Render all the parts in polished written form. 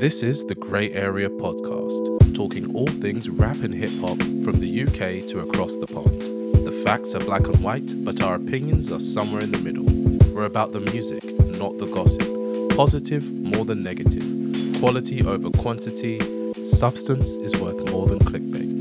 This is the Grey Area Podcast, talking all things rap and hip-hop from the UK to across the pond. The facts are black and white, but our opinions are somewhere in the middle. We're about the music, not the gossip. Positive more than negative. Quality over quantity. Substance is worth more than clickbait.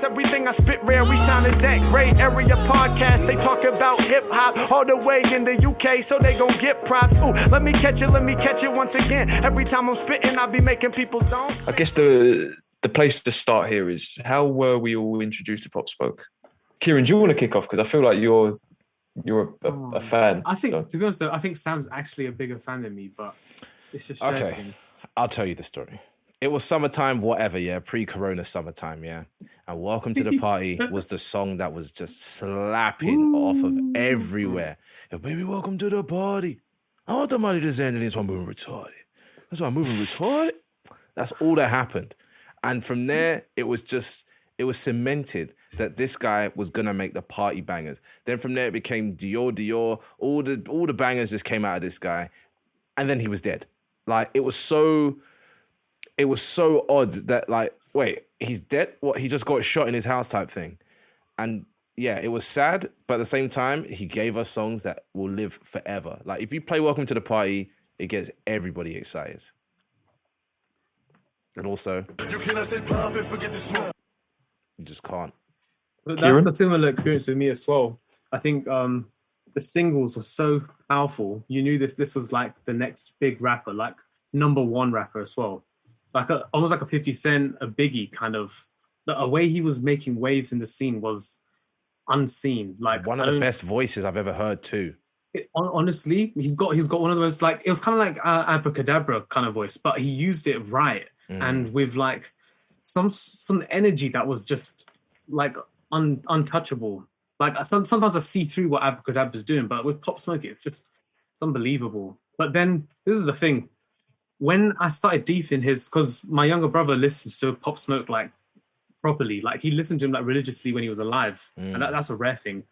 Everything I spit rare, we sound in that Grey Area Podcast. They talk about hip-hop all the way in the UK, so they gon' get props. Ooh, let me catch it once again. Every time I'm spitting, I be making people dance. I guess the place to start here is, how were we all introduced to Pop Smoke? Kieran, do you want to kick off? Because I feel like you're a fan. I think, to be honest though, I think Sam's actually a bigger fan than me, but it's just Okay, I'll tell you the story. It was summertime, whatever, yeah, pre-corona summertime, yeah. And Welcome to the Party was the song that was just slapping off of everywhere. Yeah, baby, welcome to the party. I want the money to send it in, so I'm moving retarded. That's why I'm moving retarded. That's all that happened. And from there, it was cemented that this guy was gonna make the party bangers. Then from there, it became Dior. All the bangers just came out of this guy. And then he was dead. Like, it was so odd that, like, wait, he's dead? What, he just got shot in his house type thing? And yeah, it was sad, but at the same time, he gave us songs that will live forever. Like, if you play Welcome to the Party, it gets everybody excited. And also, you cannot say pop and forget the smoke. You just can't. But that's a similar experience with me as well. I think the singles were so powerful. You knew this was like the next big rapper, like number one rapper as well. Like almost like a 50 Cent, a Biggie kind of. The way he was making waves in the scene was unseen. Like, one of the best voices I've ever heard too. Honestly, he's got one of those, like, it was kind of like abracadabra kind of voice, but he used it right and with like some energy that was just like untouchable. Like, sometimes I see through what abracadabra's doing, but with Pop Smoke, it's just unbelievable. But then this is the thing. When I started deep in because my younger brother listens to Pop Smoke like properly, like he listened to him like religiously when he was alive, and that's a rare thing.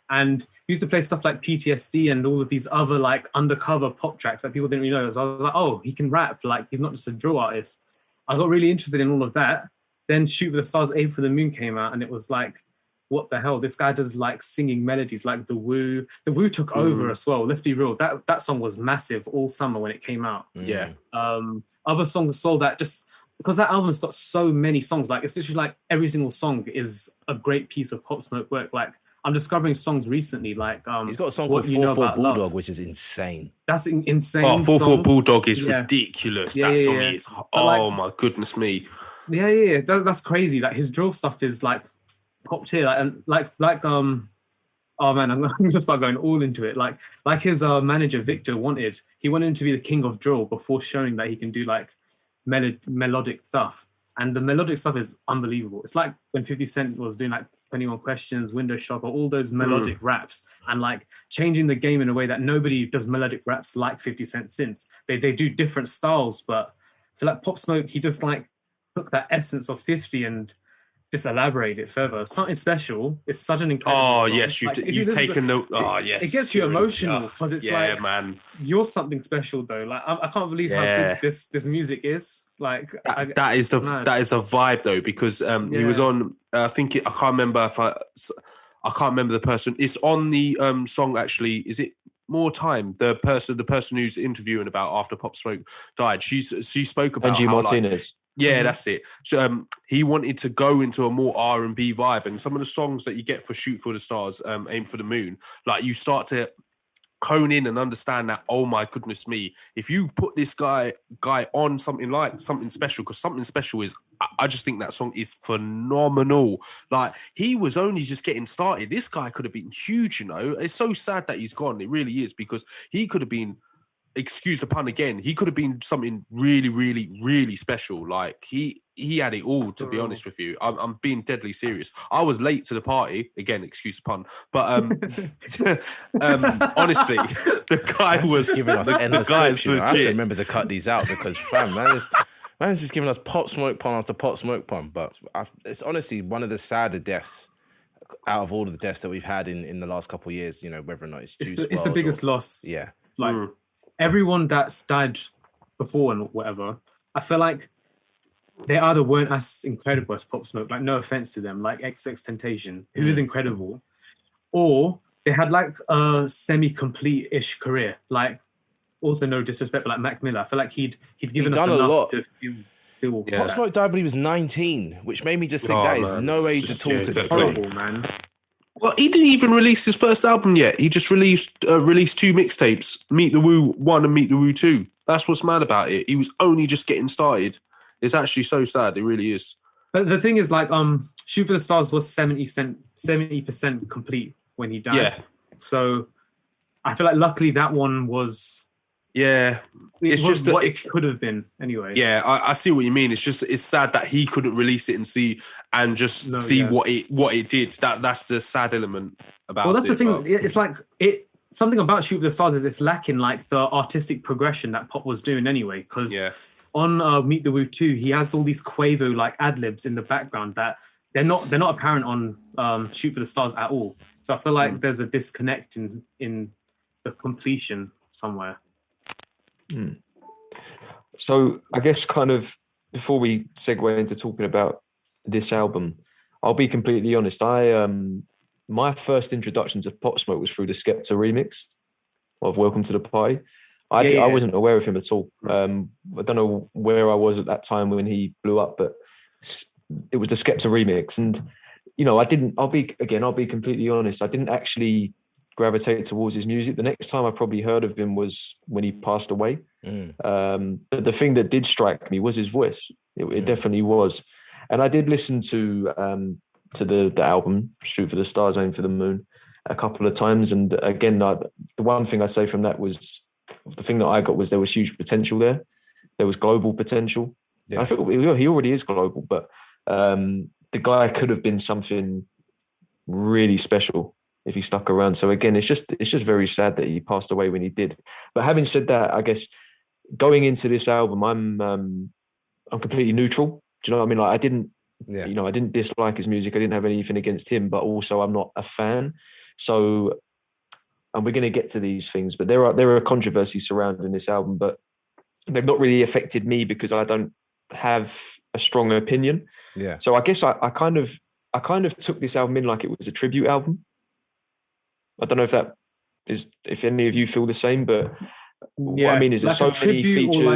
And he used to play stuff like PTSD and all of these other like undercover pop tracks that people didn't really know. So I was like, oh, he can rap, like he's not just a drill artist. I got really interested in all of that. Then Shoot for the Stars, Aim for the Moon came out, and it was like, what the hell? This guy does like singing melodies like The Woo. The Woo took over as well. Let's be real. That song was massive all summer when it came out. Yeah. Other songs as well that just, because that album's got so many songs, like it's literally like every single song is a great piece of Pop Smoke work. Like, I'm discovering songs recently, like he's got a song called 4-4 Bulldog, which is insane. That's insane. Oh, 4-4 Bulldog is ridiculous. That song is, my goodness me. Yeah. That's crazy. Like, his drill stuff is like top tier, oh man, I'm going to start going all into it. Like his manager Victor he wanted him to be the king of drill before showing that he can do like melodic stuff, and the melodic stuff is unbelievable. It's like when 50 Cent was doing like 21 Questions, Window Shopper, all those melodic raps, and like changing the game in a way that nobody does melodic raps like 50 Cent since. They do different styles, but I feel like Pop Smoke, he just like took that essence of 50 and just elaborate it further. Something special. It's such an incredible song. Yes, you've taken the. Oh yes, it gets you emotional because it's like, man, you're something special though. Like, I can't believe how good this music is. Like, that is a vibe though, because he was on. I can't remember I can't remember the person. It's on the song actually. Is it More Time? The person who's interviewing about after Pop Smoke died. She spoke about Angie Martinez. Yeah, that's it. So he wanted to go into a more R&B vibe, and some of the songs that you get for Shoot for the Stars, Aim for the Moon, like, you start to hone in and understand that, oh my goodness me, if you put this guy on something like Something Special, because Something Special is, I just think that song is phenomenal. Like, he was only just getting started. This guy could have been huge, you know. It's so sad that he's gone. It really is, because he could have been, excuse the pun again, he could have been something really, really, really special. Like, he had it all, to be honest with you. I'm being deadly serious. I was late to the party, again, excuse the pun, but honestly, the guy was giving us endless clips. I have to remember to cut these out, because man's just giving us Pop Smoke pun after Pop Smoke pun. But it's honestly one of the sadder deaths out of all of the deaths that we've had in the last couple of years. You know, whether or not it's Juice WRLD, it's the biggest loss. Yeah, like everyone that's died before and whatever, I feel like they either weren't as incredible as Pop Smoke, like no offense to them, like XXXTentacion, who is incredible, or they had like a semi-complete-ish career. Like, also no disrespect, but like Mac Miller, I feel like he'd given us done a enough lot. to feel Yeah. Pop Smoke died when he was 19, which made me just think that is man, no it's age just- at all yeah, to exactly. be horrible, man. Well, he didn't even release his first album yet. He just released 2 mixtapes, Meet the Woo 1 and Meet the Woo 2. That's what's mad about it. He was only just getting started. It's actually so sad. It really is. But the thing is, like, Shoot for the Stars was 70% complete when he died. Yeah. So I feel like luckily that one was. Yeah. It It's was just that what it could have been anyway. Yeah, I see what you mean. It's sad that he couldn't release it and see what it did. That's the sad element about it. Well, that's the thing. but- It's like something about Shoot for the Stars is it's lacking like the artistic progression that Pop was doing anyway. Because Yeah. on Meet the Woo 2, he has all these Quavo like ad libs in the background that they're not apparent on Shoot for the Stars at all. So I feel like there's a disconnect in the completion somewhere. So I guess kind of before we segue into talking about this album, I'll be completely honest. My first introduction to Pop Smoke was through the Skepta remix of Welcome to the Party. I wasn't aware of him at all. I don't know where I was at that time when he blew up, but it was the Skepta remix. And, I'll be completely honest. I didn't actually gravitate towards his music. The next time I probably heard of him was when he passed away. But the thing that did strike me was his voice. It definitely was. And I did listen to the album, Shoot for the Stars, Aim for the Moon, a couple of times. And again, the one thing I say from that was, the thing that I got was there was huge potential there. There was global potential. Yeah. I think he already is global, but the guy could have been something really special if he stuck around. So again, it's just very sad that he passed away when he did. But having said that, I guess going into this album, I'm completely neutral. Do you know what I mean? Like I didn't dislike his music. I didn't have anything against him, but also I'm not a fan. So, and we're going to get to these things, but there are controversies surrounding this album, but they've not really affected me because I don't have a strong opinion. Yeah. So I guess I kind of took this album in like it was a tribute album. I don't know if any of you feel the same, but what I mean is there's like so many features. I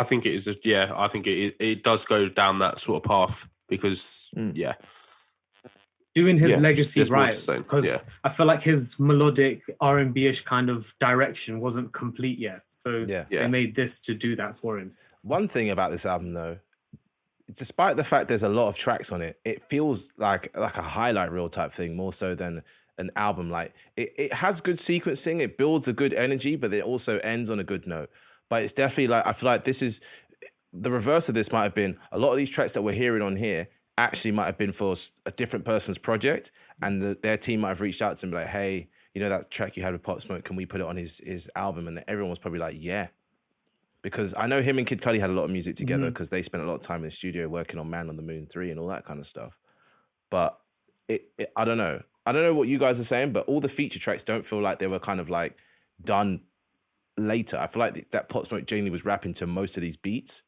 think it is. I think it does go down that sort of path because doing his legacy there's more right, to say. because I feel like his melodic R&B-ish kind of direction wasn't complete yet. So they made this to do that for him. One thing about this album, though, despite the fact there's a lot of tracks on it, it feels like a highlight reel type thing more so than an album. Like it has good sequencing, it builds a good energy, but it also ends on a good note. But it's definitely like, I feel like this is the reverse of this might have been a lot of these tracks that we're hearing on here actually might have been for a different person's project, and their team might have reached out to him like, hey, you know that track you had with Pop Smoke, can we put it on his album? And everyone was probably like, yeah. Because I know him and Kid Cudi had a lot of music together because they spent a lot of time in the studio working on Man on the Moon 3 and all that kind of stuff. But I don't know. I don't know what you guys are saying, but all the feature tracks don't feel like they were kind of like done later. I feel like that Pop Smoke genuinely was rapping to most of these beats.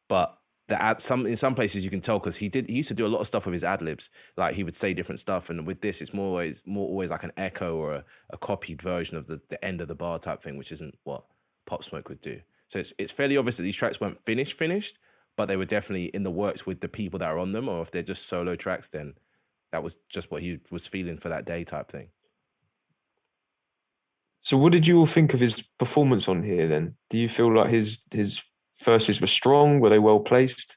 But in some places you can tell because he used to do a lot of stuff with his ad libs. Like he would say different stuff, and with this, it's more always like an echo or a copied version of the end of the bar type thing, which isn't what Pop Smoke would do. So it's fairly obvious that these tracks weren't finished, but they were definitely in the works with the people that are on them, or if they're just solo tracks, then that was just what he was feeling for that day type thing. So what did you all think of his performance on here then? Do you feel like his verses were strong? Were they well placed?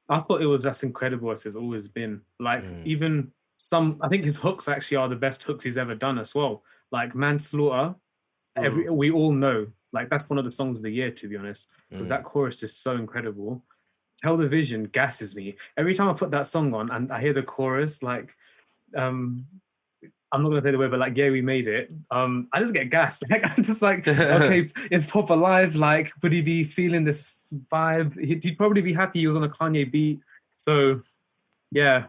I thought it was as incredible as it's always been. Like even I think his hooks actually are the best hooks he's ever done as well. Like Manslaughter, we all know, like that's one of the songs of the year, to be honest, because that chorus is so incredible. Tell the Vision gasses me. Every time I put that song on and I hear the chorus, like, I'm not going to say the word, but like, yeah, we made it. I just get gassed. Like, I'm just like, okay, it's Pop alive. Like, would he be feeling this vibe? He'd probably be happy he was on a Kanye beat. So, yeah,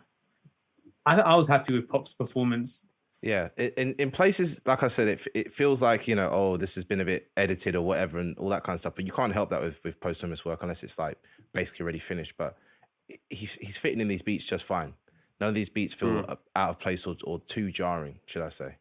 I was happy with Pop's performance. Yeah, in places like I said, it feels like, you know, oh, this has been a bit edited or whatever and all that kind of stuff. But you can't help that with posthumous work unless it's like basically already finished. But he's fitting in these beats just fine. None of these beats feel out of place or too jarring, should I say?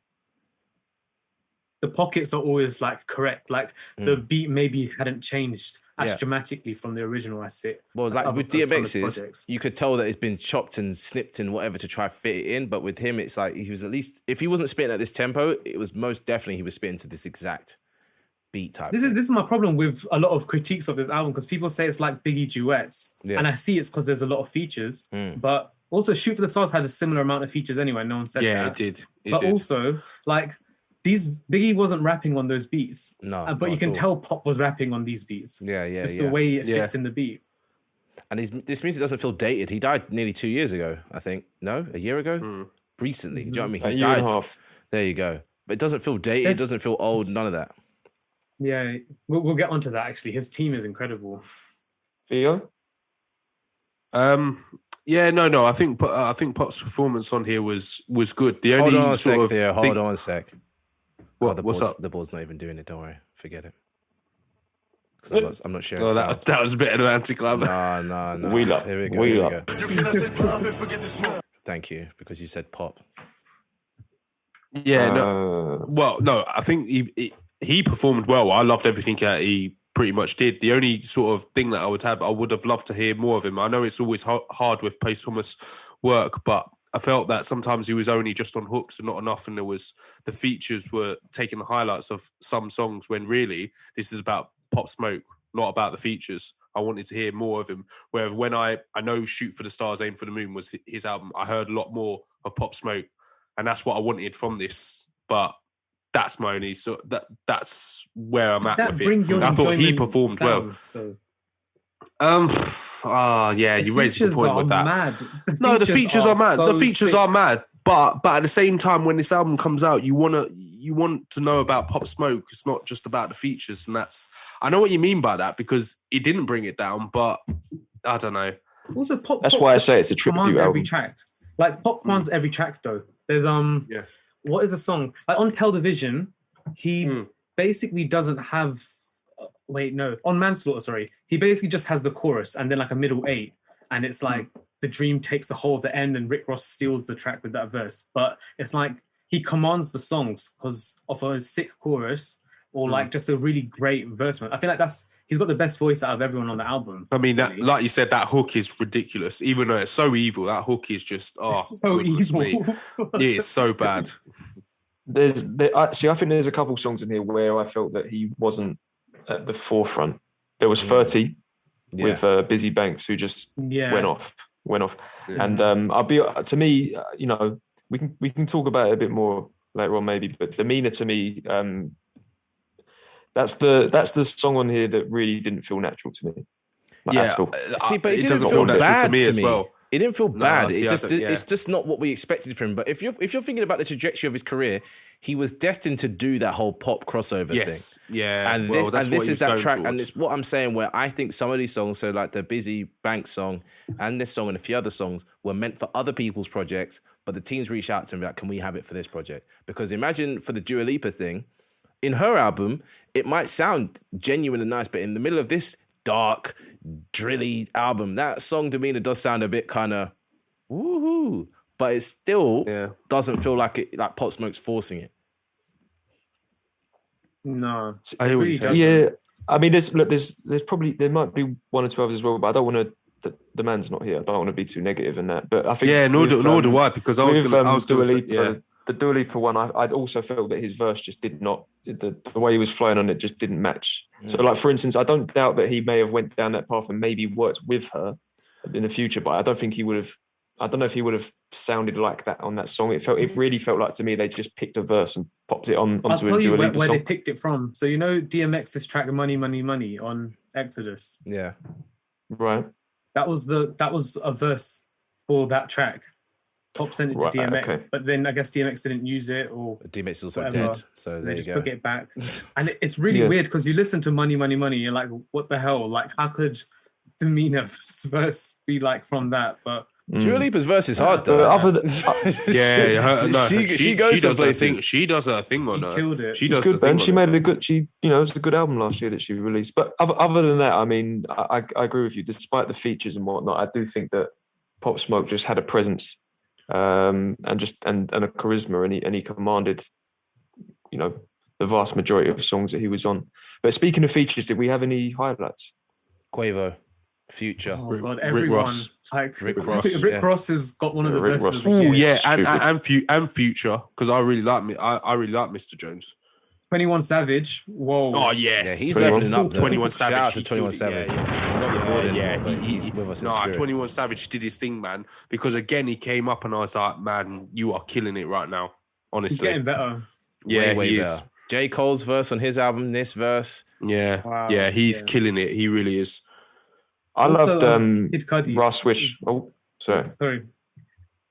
The pockets are always like correct. Like the beat maybe hadn't changed as dramatically from the original as it. Well, like with DMX's, you could tell that it's been chopped and snipped and whatever to try fit it in. But with him, it's like he was at least, if he wasn't spitting at this tempo, it was most definitely he was spitting to this exact beat type. This is my problem with a lot of critiques of this album, because people say it's like Biggie duets, and I see it's because there's a lot of features, but also Shoot for the Stars had a similar amount of features anyway. No one said that. Yeah, it did. But also, like, Biggie wasn't rapping on those beats. No, but you can tell Pop was rapping on these beats. Just the way it fits in the beat. And this music doesn't feel dated. He died nearly 2 years ago, I think. No, a year ago? Recently. Do you know what I mean? He a year died. and a half. There you go. But it doesn't feel dated. It doesn't feel old. None of that. Yeah, we'll get onto that, actually. His team is incredible. Theo? Yeah, no. I think Pop's performance on here was good. The only Hold on a sec, sort Theo. of Hold on a sec. What's up? The ball's not even doing it. Don't worry. Forget it. Because I'm not sure. Oh, that was a bit of an anti-club. No. Wheel up. Here we go. Wheel Here up. we go. Thank you, because you said Pop. Yeah, no. Well, no, I think he performed well. I loved everything that he pretty much did. The only sort of thing that I would have loved to hear more of him. I know it's always hard with posthumous work, but I felt that sometimes he was only just on hooks and not enough, and the features were taking the highlights of some songs when really this is about Pop Smoke, not about the features. I wanted to hear more of him. Where when I know Shoot for the Stars, Aim for the Moon was his album, I heard a lot more of Pop Smoke, and that's what I wanted from this. But that's my only that's where I'm at with it. I thought he performed well. Yeah, you raised a good point with that. Mad. The features are mad. So The features sick. are mad. But at the same time, when this album comes out, you want to know about Pop Smoke. It's not just about the features, and I know what you mean by that, because it didn't bring it down. But I don't know. Also, Pop. That's why I say it's a tribute commands album. every track. Like Pop commands every track though. There's what is the song? Like on Television, he basically doesn't have. On Manslaughter, sorry. He basically just has the chorus and then like a middle 8, and it's like the dream takes the whole of the end, and Rick Ross steals the track with that verse. But it's like he commands the songs because of a sick chorus or like just a really great verse. I feel like he's got the best voice out of everyone on the album. I mean, that, like you said, that hook is ridiculous. Even though it's so evil, that hook is just so evil. Me. Yeah, it's so bad. I think there's a couple songs in here where I felt that he wasn't at the forefront. There was 30 with Busy Banks, who just went off. Yeah. And to me, you know, we can talk about it a bit more later on maybe, but Demeanor to me, that's the song on here that really didn't feel natural to me. At all. See, but it didn't feel bad to me as well. It didn't feel bad. It's just not what we expected from him. But if you're thinking about the trajectory of his career, he was destined to do that whole pop crossover thing. Yeah. And this is that track. Towards. And it's what I'm saying, where I think some of these songs, so like the Busy Banks song and this song and a few other songs, were meant for other people's projects, but the teams reached out to him like, can we have it for this project? Because imagine for the Dua Lipa thing, in her album, it might sound genuine and nice, but in the middle of this dark, drilly album, that song Demeanor does sound a bit kind of woohoo, but it still doesn't feel like Pop Smoke's forcing it. No, I hear what you're saying. Yeah, I mean, there's probably, there might be one or two others as well, but I don't want to. The man's not here. I don't want to be too negative in that. But I think nor do I, because I was Dua going Lipa, to the Dua Lipa one, I also felt that his verse just did not, the way he was flowing on it just didn't match. So like, for instance, I don't doubt that he may have went down that path and maybe worked with her in the future, but I don't think he would have, I don't know if he would have sounded like that on that song. It really felt like to me, they just picked a verse and popped it onto a Dua Lipa where song. they picked it from. So, you know, DMX's track Money, Money, Money on Exodus. Yeah. Right. That was a verse for that track. Pop sent it to DMX, but then I guess DMX didn't use it, or DMX is also whatever. dead, so there they you just go. took it back. And it's really weird because you listen to Money, Money, Money, you're like, what the hell? Like, how could Demeanor's verse be like from that? But Dua Lipa's verse is hard though. But other than she goes to does her places. thing. She does her thing on He her. killed it. She She's does good, the thing man. She on made her. a good. It was a good album last year that she released. But other than that, I mean, I agree with you. Despite the features and whatnot, I do think that Pop Smoke just had a presence, and a charisma, and he commanded, the vast majority of songs that he was on. But speaking of features, did we have any highlights? Quavo, Future. Oh god, Rick everyone Ross. like Rick Rick Ross, Rick yeah. Ross has got one of the Rick verses. Ross. Of the Oh year. yeah, and Future, because I really like me. I really like Mr. Jones. 21 Savage. Whoa. Oh Yeah, yes, he's 21. leveling up. Though. 21 Shout Savage. out to he 21 killed it. Savage. Yeah, He's not the boarding, yeah, but he's with us in Nah, spirit. 21 Savage did his thing, man. Because again, he came up and I was like, man, you are killing it right now. He's Honestly, getting better. yeah, way he better. is. J. Cole's verse on his album, this verse. Yeah, Wow. yeah, he's Yeah. killing it. He really is. I Also, loved Kid Cudi's- Russ Wish. Oh, sorry. Sorry.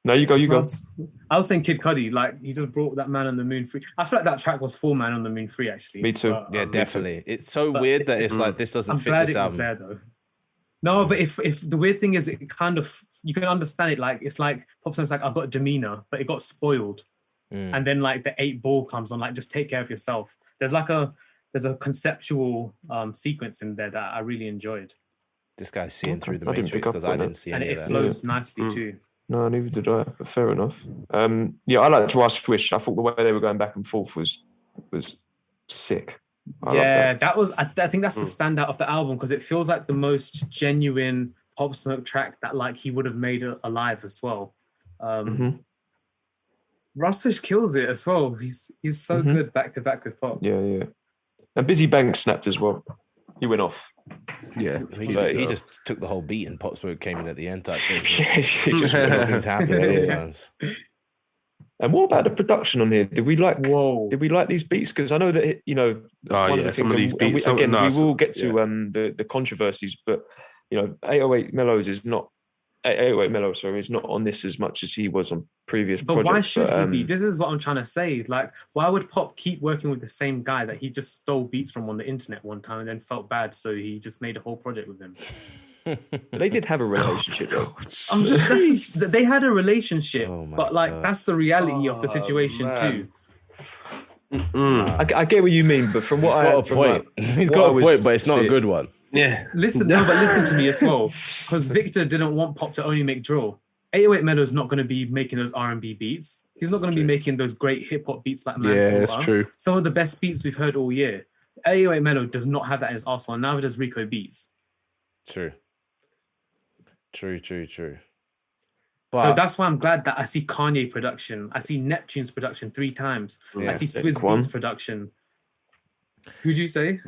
No, you go. You go. I was saying Kid Cudi, like he just brought that Man on the Moon free. I feel like that track was for Man on the Moon free, actually. Me too. But, Yeah, definitely. It's so but weird that it's like this doesn't I'm fit glad this it was album. there though. No, but if the weird thing is, it kind of you can understand it. Like it's like Pop Smoke's like I've got demeanor, but it got spoiled, and then like the 8 ball comes on, like just take care of yourself. There's a conceptual sequence in there that I really enjoyed, This guy's seeing through the I didn't Matrix pick up because I on that. didn't see and any it of that. flows nicely too. No, neither did I. But fair enough. Yeah, I liked Russ Wish. I thought the way they were going back and forth was sick. I loved Yeah, that. that was. I think that's the standout of the album because it feels like the most genuine Pop Smoke track that like he would have made alive as well. Russfish kills it as well. He's so good back to back with Pop. Yeah. And Busy Banks snapped as well. He went off. Yeah, He just took the whole beat and Pop Smoke came in at the end type thing. He just went off. Things happen sometimes. And what about the production on here? Did we like? Whoa. Did we like these beats? Because I know that one of the some things, of these and beats. we nice. will get to the controversies, but 808 Mellows is not 808 Mellows. Sorry, is not on this as much as he was on previous But projects. why should but, he be? This is what I'm trying to say. Like, why would Pop keep working with the same guy that he just stole beats from on the internet one time and then felt bad, so he just made a whole project with him? They did have a relationship though. They had a relationship, Oh my but like God. that's the reality of the situation man. too. I get what you mean, but from what He's got a point. He's got a point, but it's not a good one. Yeah, Listen to me as well, because Victor didn't want Pop to only make drill. 808 Mellow's not going to be making those R&B beats. He's not going to be making those great hip hop beats like Manslaughter. that's true. Some of the best beats we've heard all year. 808 Mellow does not have that in his arsenal. Neither does Rico Beats. True. So But that's why I'm glad that I see Kanye production. I see Neptune's production 3 times. Yeah. I see Jake Swizz One. Beats production. Who'd you say?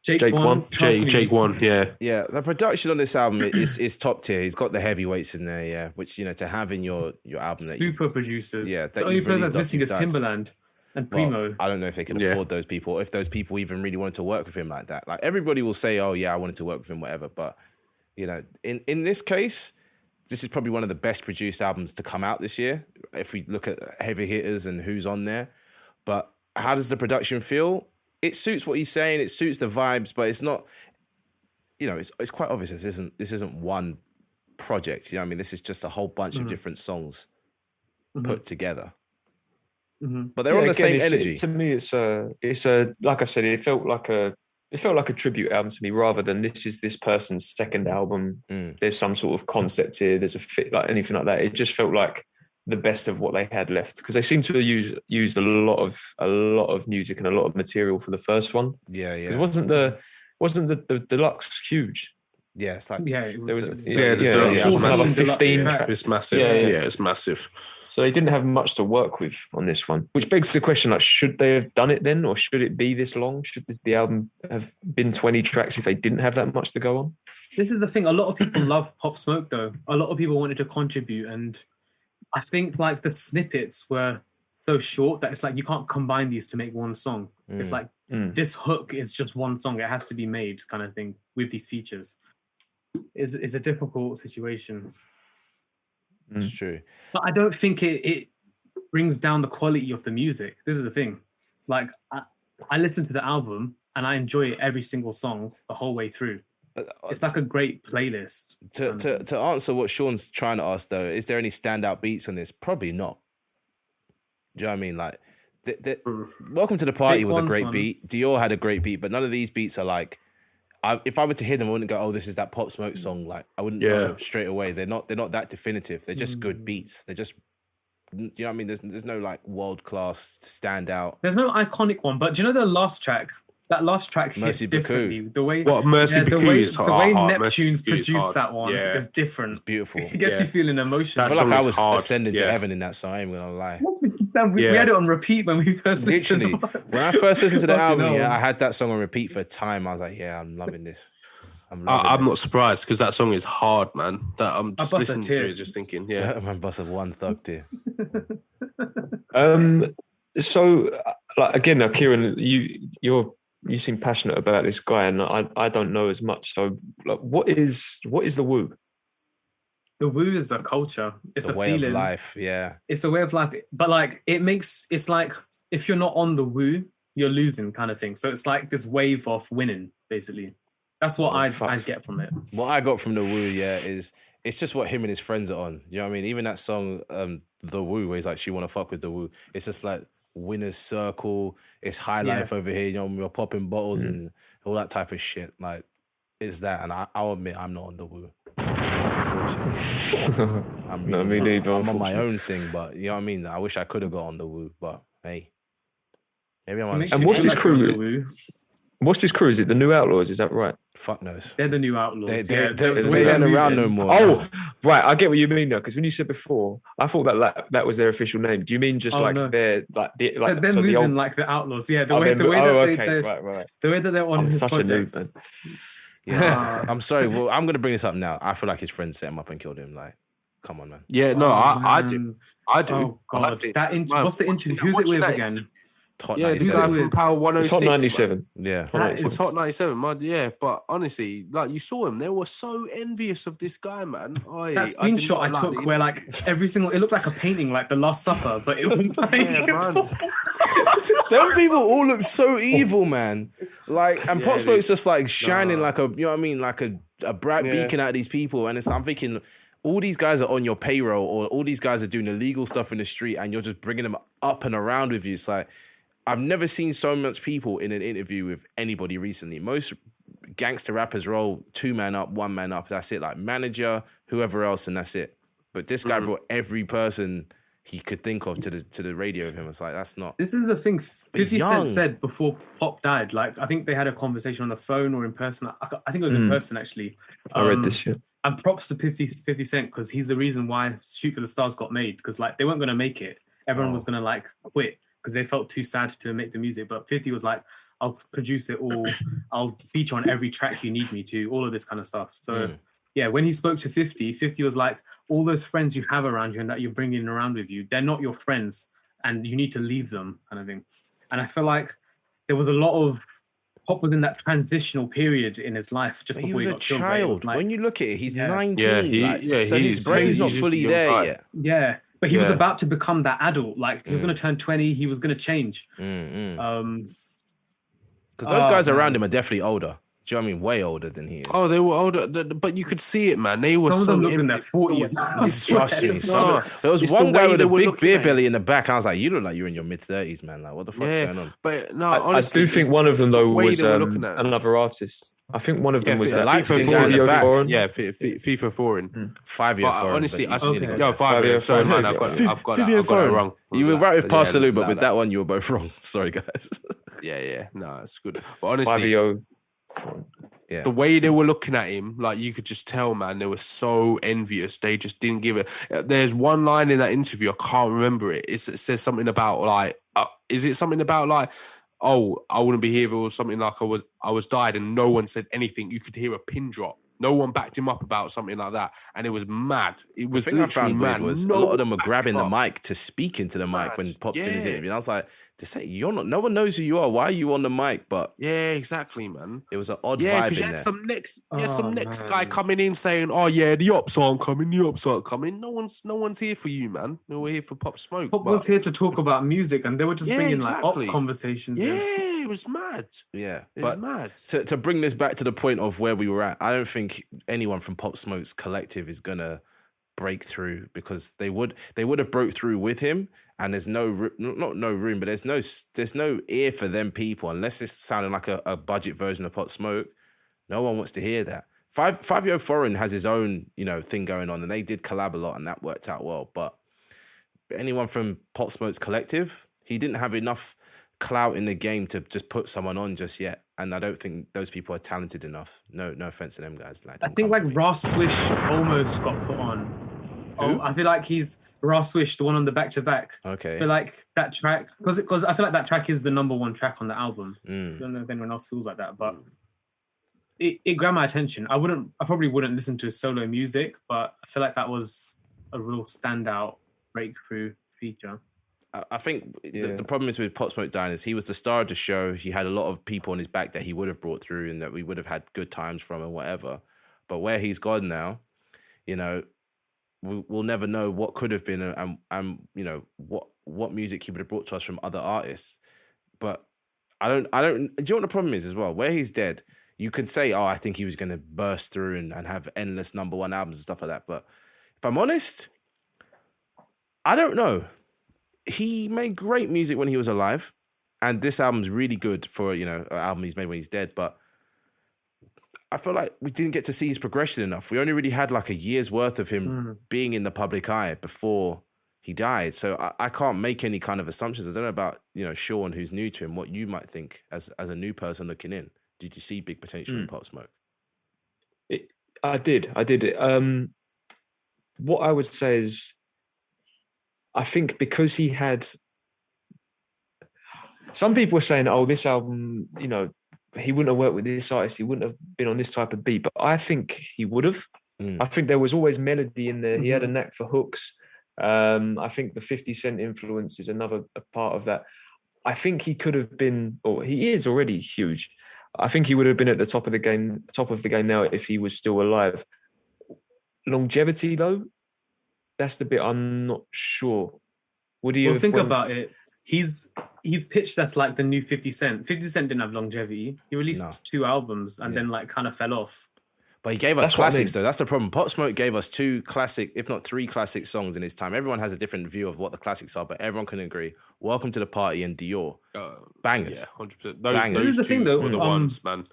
Jake One. One. Trust me. Jake one. Yeah, yeah, the production on this album is top tier. He's got the heavyweights in there, yeah, which to have in your album that you Super producers. Yeah, that the only you've person released that's missing after is you've died. Timbaland and Primo. Well, I don't know if they can Yeah. afford those people, if those people even really wanted to work with him like that. Like everybody will say, "Oh yeah, I wanted to work with him," whatever. But in this case, this is probably one of the best produced albums to come out this year. If we look at heavy hitters and who's on there, but how does the production feel? It suits what he's saying. It suits the vibes, but it's not. It's quite obvious. This isn't one project. I mean, this is just a whole bunch of different songs put together. But they're on the same energy. To me, it's like I said, it felt like a tribute album to me rather than this is this person's second album. There's some sort of concept here. There's a fit, like anything like that. It just felt like the best of what they had left because they seem to have used a lot of music and a lot of material for the first one. Yeah. It wasn't the deluxe huge. Yeah, it's like Yeah, it was, the deluxe was another massive. 15 Deluxe tracks. It's massive. Yeah. Yeah, it's massive. So they didn't have much to work with on this one, which begs the question: like, should they have done it then, or should it be this long? Should the album have been 20 tracks if they didn't have that much to go on? This is the thing. A lot of people love Pop Smoke, though. A lot of people wanted to contribute, and I think like the snippets were so short that it's like you can't combine these to make one song. It's like this hook is just one song; it has to be made, kind of thing. With these features, it's a difficult situation. it's true. But I don't think it brings down the quality of the music. This is the thing. Like I listen to the album and I enjoy every single song the whole way through. It's like a great playlist. To answer what Sean's trying to ask though, is there any standout beats on this? Probably not. Do you know what I mean? Like, Welcome to the Party Big was a One's great one. beat. Dior had a great beat, but none of these beats are like. If I were to hear them, I wouldn't go, "Oh, this is that Pop Smoke song." Like, I wouldn't know straight away. They're not that definitive. They're just good beats. They're just, you know what I mean? There's no like world class standout. There's no iconic one, but do you know the last track? That last track hits Mercy Baku. differently. The way Mercy Baku is the way hard. Neptune's Mercy Baku is produced hard. that one Yeah. is different. It's beautiful. It gets you feeling emotional. I That feel like song I is was hard. ascending to Yeah. heaven in that song. I ain't gonna lie. We had it on repeat when we first Literally, listened. when I first listened to the Fucking album, hell. I had that song on repeat for a time. I was like, "Yeah, I'm loving this." I'm this. not surprised because that song is hard, man. That I'm just bust a listening to tear. it, just thinking, yeah. Man, bust of one thug there. So, like again, now, Kieran, you seem passionate about this guy, and I don't know as much. So, like, what is the woo? The woo is a culture. It's a way feeling. of life. Yeah, It's a way of life. But like it's like if you're not on the woo, you're losing kind of thing. So it's like this wave of winning, basically. That's what I get from it. what I got from the Woo, is it's just what him and his friends are on. You know what I mean? Even that song, The Woo, where he's like, "She wanna fuck with the Woo." It's just like winner's circle. It's high life over here. You know, we're popping bottles and all that type of shit. Like, it's that, and I'll admit I'm not on the Woo. Unfortunately, No, me neither, I'm on my unfortunately. own thing, but you know what I mean. I wish I could have got on the Woo, but hey, maybe I'm on. And what's this crew? The woo. What's this crew? Is it the New Outlaws? Is that right? Fuck knows. They're the new outlaws. They yeah, ain't the way they're around no moving. more. Oh, right. I get what you mean now. Because when you said before, I thought that was their official name. Do you mean just No. they're like They're so moving the old? like the outlaws. Yeah, the Oh, way they're that okay, they're right. the way that they're on I'm his such a noob, projects. man. Yeah, I'm sorry. Well, I'm gonna bring this up now. I feel like his friends set him up and killed him. Like, come on, man. Yeah, no, I do. Man. I do. Oh I God, like it. that Man, what's the interview? Who's it watching with that again? interview- Hot Yeah, this 97. guy from Power 106. It's Hot man. 97. Yeah. That is- It's Hot 97, man. Yeah, but honestly, like you saw him, they were so envious of this guy, man. That screenshot I took where like every single, it looked like a painting, like the Last Supper, but it was like, Yeah, man. Them people all look so evil, man. Like, and Yeah, Pop Smoke's dude. just like shining like a, you know what I mean, like a bright Yeah. beacon at these people. And I'm thinking, all these guys are on your payroll, or all these guys are doing illegal stuff in the street, and you're just bringing them up and around with you. It's like, I've never seen so much people in an interview with anybody recently. Most gangster rappers roll 2 man up, 1 man up. That's it. Like manager, whoever else, and that's it. But this guy brought every person he could think of to the radio with him. It's like, that's not. this is the thing. 50 young. Cent said before Pop died, like I think they had a conversation on the phone or in person. I think it was in person actually. I read this shit. And props to 50 Cent because he's the reason why Shoot for the Stars got made, because like they weren't going to make it. Everyone was going to like quit because they felt too sad to make the music. But 50 was like, I'll produce it all. I'll feature on every track you need me to, all of this kind of stuff. So yeah, when he spoke to 50 was like, all those friends you have around you and that you're bringing around with you, they're not your friends and you need to leave them kind of thing. And I feel like there was a lot of Pop was in that transitional period in his life just But he before was he a got killed. But it was child. like- When you look at it, he's Yeah. 19. Yeah, so he's his brain's not just a fully young there guy. yet. Yeah, but he was Yeah. about to become that adult. Like he was going to turn 20. He was going to change. Because those guys around him are definitely older. Do you know what I mean? Way older than he is. Oh, they were older, but you could see it, man. They were Some of so them looked in their envious. 40s. Trust me. There was It's one the guy way with they a were big looking beer at belly in the back. And I was like, you look like you're in your mid-30s, man. Like, what the fuck's going on? But no, I honestly, do think one of them though the way was they were looking at it. another artist. I think one of them was the light skin FIFA guy in the back. foreign. Yeah, FIFA foreign. 5-year But foreign. honestly, but I you see. need to go Yo, back. 5 years. Sorry, man, I've got that wrong. You were right with Yeah, Parsaloo, but like with that one, you were both wrong. Sorry, guys. Yeah, no, it's good. But honestly, 5-year. Yeah. the way they were looking at him, like you could just tell, man, they were so envious. They just didn't give it. There's one line in that interview, I can't remember it. It says something about like, is it something about like, oh, I wouldn't be here or something like I was died, and no one said anything. You could hear a pin drop. No one backed him up about something like that, and it was mad. It was The thing I literally found mad. weird was a No lot of them one were backed grabbing him the up. mic to speak into the mic when Pop's in his Yeah. interview. And I was like, you're not. No one knows who you are. Why are you on the mic? But Yeah, exactly, man. it was an odd Yeah, vibe because in you had there. some next guy man. coming in saying, "Oh yeah, the ops aren't coming. The ops aren't coming." No one's here for you, man. We're here for Pop Smoke. Pop but- was here to talk about music, and they were just Yeah, bringing exactly. like op conversations. Yeah, in. it was mad. Yeah, It was but mad. to bring this back to the point of where we were at, I don't think anyone from Pop Smoke's collective is gonna break through, because they would have broke through with him, and there's no room, but there's no ear for them people unless it's sounding like a budget version of Pop Smoke. No one wants to hear that. Five-Yo Foreign has his own thing going on, and they did collab a lot, and that worked out well. But anyone from Pop Smoke's collective, he didn't have enough clout in the game to just put someone on just yet, and I don't think those people are talented enough. No offense to them guys. I think like Ross Swish almost got put on. Who? I feel like he's Ross Swish, the one on the back to back. Okay. I feel like that track, because I feel like that track is the number one track on the album. I don't know if anyone else feels like that, but it grabbed my attention. I probably wouldn't listen to his solo music, but I feel like that was a real standout breakthrough feature. I think the problem is with Pop Smoke dying is he was the star of the show. He had a lot of people on his back that he would have brought through and that we would have had good times from and whatever. But where he's gone now, we'll never know what could have been and what music he would have brought to us from other artists. But I don't. Do you know what the problem is as well? Where he's dead, you could say, I think he was going to burst through and have endless number one albums and stuff like that. But if I'm honest, I don't know. He made great music when he was alive, and this album's really good for an album he's made when he's dead. But I feel like we didn't get to see his progression enough. We only really had like a year's worth of him being in the public eye before he died. So I can't make any kind of assumptions. I don't know about Sean, who's new to him, what you might think as a new person looking in. Did you see big potential in Pop Smoke? I did. What I would say is, I think because he had, some people were saying, this album, he wouldn't have worked with this artist, he wouldn't have been on this type of beat, but I think he would have. I think there was always melody in there. He had a knack for hooks. I think the 50 Cent influence is another part of that. I think he could have been, or he is already huge. I think he would have been at the top of the game now if he was still alive. Longevity though, that's the bit I'm not sure. Would he have? Think about it. He's pitched us like the new 50 Cent. 50 Cent didn't have longevity. He released 2 albums and then like kind of fell off. But he gave us classics though. That's the problem. Pop Smoke gave us 2 classic, if not 3 classic songs in his time. Everyone has a different view of what the classics are, but everyone can agree. Welcome to the Party and Dior. Bangers. Yeah, 100%. Bangers. Those This is the thing, though, were the ones, man.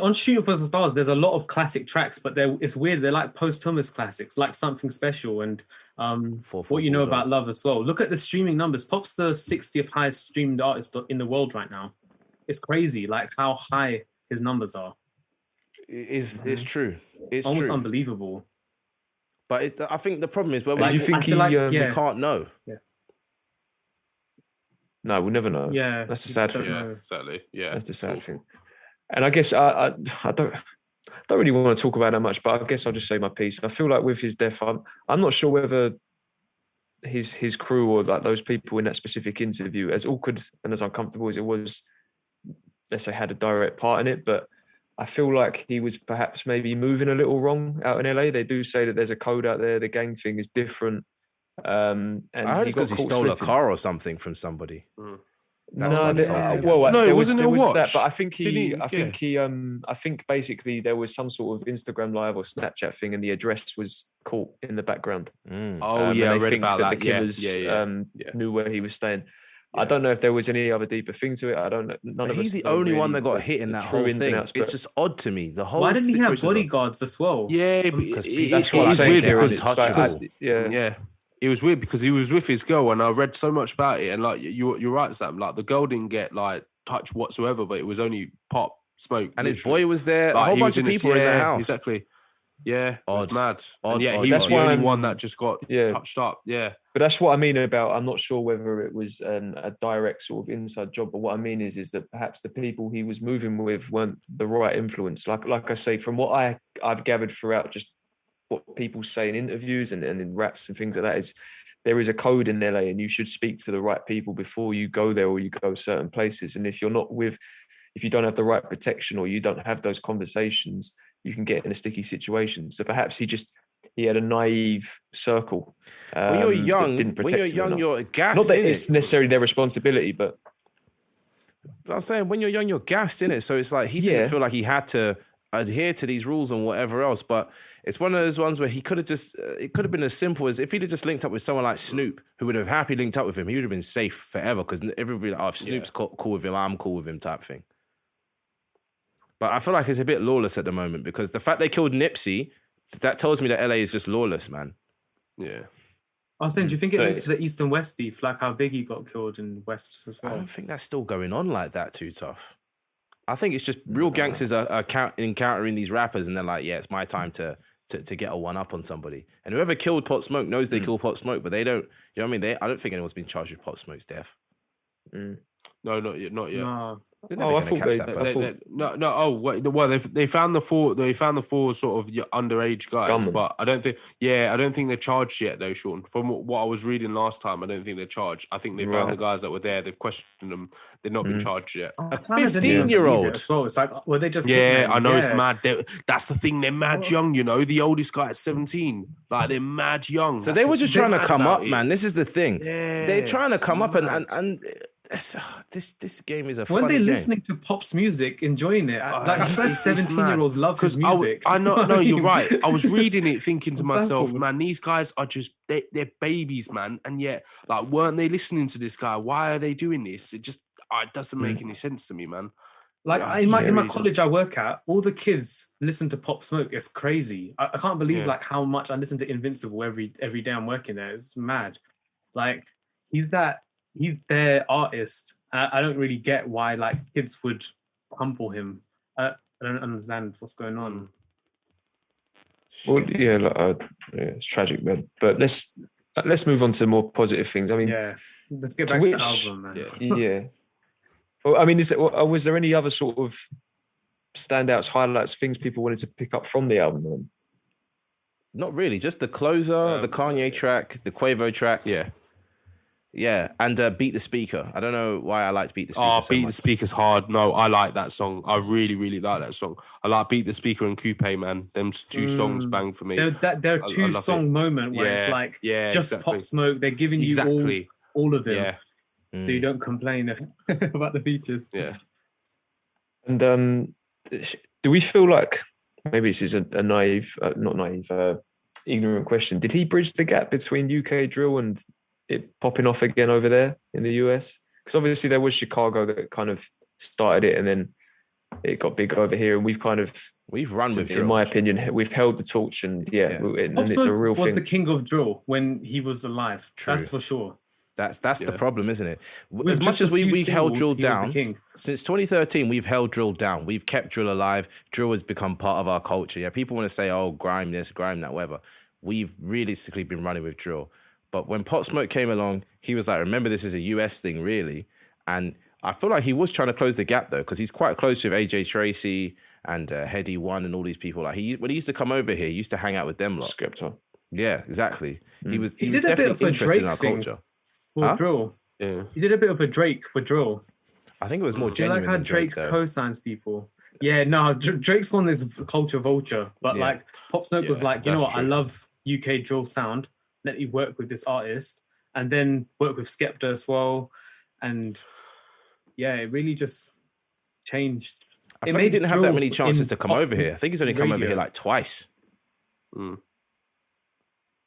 On Shooting for the Stars, there's a lot of classic tracks, but it's weird. They're like posthumous classics, like Something Special and What You Know About Love as well. Look at the streaming numbers. Pop's the 60th highest streamed artist in the world right now. It's crazy, like how high his numbers are. It's true. It's almost true. unbelievable. But I think the problem is, well, do you think we can't know? Yeah. No, we'll never know. Yeah, that's the sad thing. Yeah, exactly. Yeah, that's the sad thing. And I guess I don't really want to talk about that much, but I guess I'll just say my piece. I feel like with his death, I'm not sure whether his crew or like those people in that specific interview, as awkward and as uncomfortable as it was, let's say, had a direct part in it. But I feel like he was perhaps maybe moving a little wrong out in LA. They do say that there's a code out there. The gang thing is different. And I heard it's because he stole a car or something from somebody. There was that, but I think I think basically there was some sort of Instagram live or Snapchat thing, and the address was caught in the background. I read about that. The killers knew where he was staying. Yeah. I don't know if there was any other deeper thing to it. I don't know. None of us. He's the only one that got hit in that whole thing. It's just odd to me. The whole. Why didn't he have bodyguards as well? Yeah, because that's what I'm saying. Because yeah. It was weird because he was with his girl, and I read so much about it. And like you're right, Sam. Like the girl didn't get like touched whatsoever, but it was only Pop Smoke, and his boy was there. Like, a whole bunch of people in the house. Exactly. Yeah, it was mad. Odd. He was the only one that just got touched up. Yeah, but that's what I mean about. I'm not sure whether it was a direct sort of inside job, but what I mean is that perhaps the people he was moving with weren't the right influence. Like I say, from what I've gathered throughout just what people say in interviews and in raps and things like that, is there is a code in LA, and you should speak to the right people before you go there or you go certain places. And if you don't have the right protection or you don't have those conversations, you can get in a sticky situation. So perhaps he had a naive circle. When you're young, didn't protect him enough. you're gassed. Not that it's necessarily their responsibility, but I'm saying when you're young, you're gassed in it. So it's like he didn't feel like he had to adhere to these rules and whatever else. But it's one of those ones where he could have it could have been as simple as if he'd have just linked up with someone like Snoop, who would have happily linked up with him. He would have been safe forever because everybody like, oh, if Snoop's cool with him, I'm cool with him type thing. But I feel like it's a bit lawless at the moment because the fact they killed Nipsey, that tells me that LA is just lawless, man. Yeah. I was saying, do you think it links to the East and West beef, like how Biggie got killed in West as well? I don't think that's still going on like that too tough. I think it's just real gangsters are encountering these rappers and they're like, yeah, it's my time to get a one up on somebody. And whoever killed Pop Smoke knows they killed Pop Smoke, but they don't. You know what I mean? I don't think anyone's been charged with Pop Smoke's death. No, not yet. No. I thought they found the four sort of underage guys, Gunmen. but I don't think they're charged yet though, Sean. From what I was reading last time, I don't think they're charged. I think they found the guys that were there, they've questioned them, they've not been charged yet. A 15-year-old as well. It's like, were they just I know it's mad. That's the thing, they're mad young, you know. The oldest guy at 17, like they're mad young. So they were just trying to come up, man. This is the thing. Yeah, they're trying to come up and this game is a when funny they're game. listening to Pop's music, enjoying it, like I said, 17-year-olds love his music. I know, no, you're right. I was reading it, thinking to myself, man, these guys are just they're babies, man, and yet, like, weren't they listening to this guy? Why are they doing this? It just it doesn't make any sense to me, man. Like in my college I work at, all the kids listen to Pop Smoke. It's crazy. I can't believe like how much I listen to Invincible every day I'm working there. It's mad. Like he's their artist. I don't really get why like kids would humble him. I don't understand what's going on. Well, it's tragic, man. But let's move on to more positive things. I mean, let's get back to the album, man. Yeah. Well, I mean, was there any other sort of standouts, highlights, things people wanted to pick up from the album then? Not really, just the closer, the Kanye track, the Quavo track. Yeah, and Beat the Speaker. I don't know why I liked Beat the Speaker so Beat much. the Speaker's hard. No, I like that song. I really, really like that song. I like Beat the Speaker and Coupe, man. Them two songs bang for me. They're a two-song moment where it's like just Pop Smoke. They're giving you all of them. Yeah. So you don't complain about the features. Yeah. And do we feel like, maybe this is a ignorant question, did he bridge the gap between UK drill and it popping off again over there in the US? Because obviously there was Chicago that kind of started it and then it got big over here, and we've run with drill. In my opinion, we've held the torch, and and it's a real thing. Was the king of drill when he was alive. True. That's for sure. That's the problem, isn't it? As much as we held drill down, since 2013, we've held drill down. We've kept drill alive. Drill has become part of our culture. Yeah, people want to say, oh, grime this, grime that, whatever. We've realistically been running with drill. But when Pop Smoke came along, he was like, remember, this is a US thing, really. And I feel like he was trying to close the gap, though, because he's quite close with AJ Tracy and Heady One and all these people. Like when he used to come over here, he used to hang out with them lot. Skepta. Yeah, exactly. He was did definitely interested in our culture. For drill. Yeah. He did a bit of a Drake for drill. I think it was more genuine than Drake, though. Co-signs people. Yeah, no, Drake's on this culture vulture, but like Pop Smoke was like, you know what, true. I love UK drill sound. Let me work with this artist, and then work with Skepta as well. And yeah, it really just changed. I feel like he didn't have that many chances to come over here. I think he's only come over here like twice. Yeah,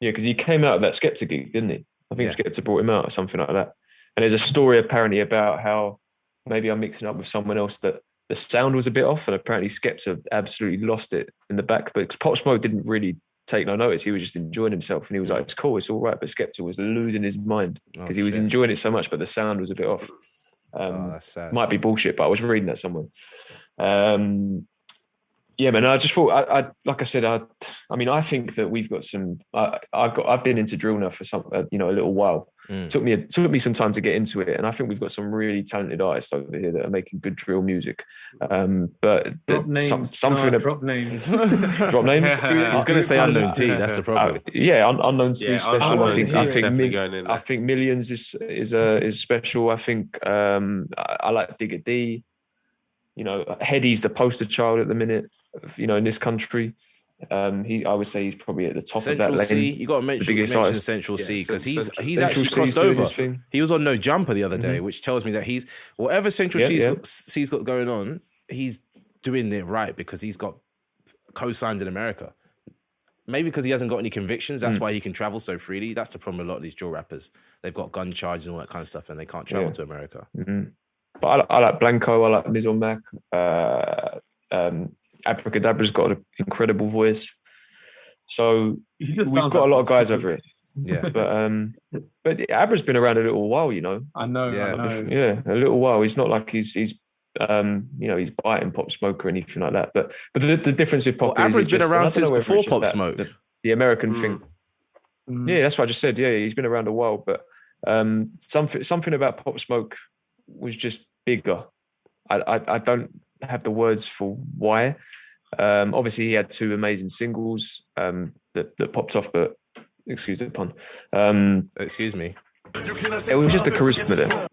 because he came out of that Skepta gig, didn't he? I think Skepta brought him out or something like that. And there's a story apparently about how maybe I'm mixing up with someone else that the sound was a bit off, and apparently Skepta absolutely lost it in the back. But Pop Smoke didn't really take no notice. He was just enjoying himself, and he was like, "It's cool, it's all right." But Skepta was losing his mind because he was enjoying it so much, but the sound was a bit off. That's sad. Might be bullshit, but I was reading that somewhere. Yeah, man. I just thought, I like I said, I mean, I think that we've got some. I've been into drill now for a little while. Took me some time to get into it, and I think we've got some really talented artists over here that are making good drill music. But Drop names. Drop names. Drop names. He's going to say Unknown T. That's the problem. Unknown T is special. I think Millions is special. I think I like Digger D. You know, Heady's the poster child at the minute. You know, in this country, I would say he's probably at the top Central of that lane. C, you got to mention Central C because he's actually crossed over. He was on No Jumper the other day, which tells me that he's whatever Central C's got going on, he's doing it right because he's got co-signs in America. Maybe because he hasn't got any convictions, that's why he can travel so freely. That's the problem with a lot of these drill rappers. They've got gun charges and all that kind of stuff, and they can't travel to America. Mm-hmm. But I like Blanco. I like Miz on Mac. Abracadabra's got an incredible voice. So we've got a lot of guys over it. Yeah, but Abra's been around a little while, you know. I know. Yeah, a little while. He's not like he's he's biting Pop Smoke or anything like that. But the difference with Pop is Abra's been around since before Pop Smoke. The American thing. Yeah, that's what I just said. Yeah, he's been around a while, but something about Pop Smoke was just bigger. I don't have the words for why. Obviously, he had two amazing singles that popped off, but excuse the pun. Excuse me. It was just a charisma there.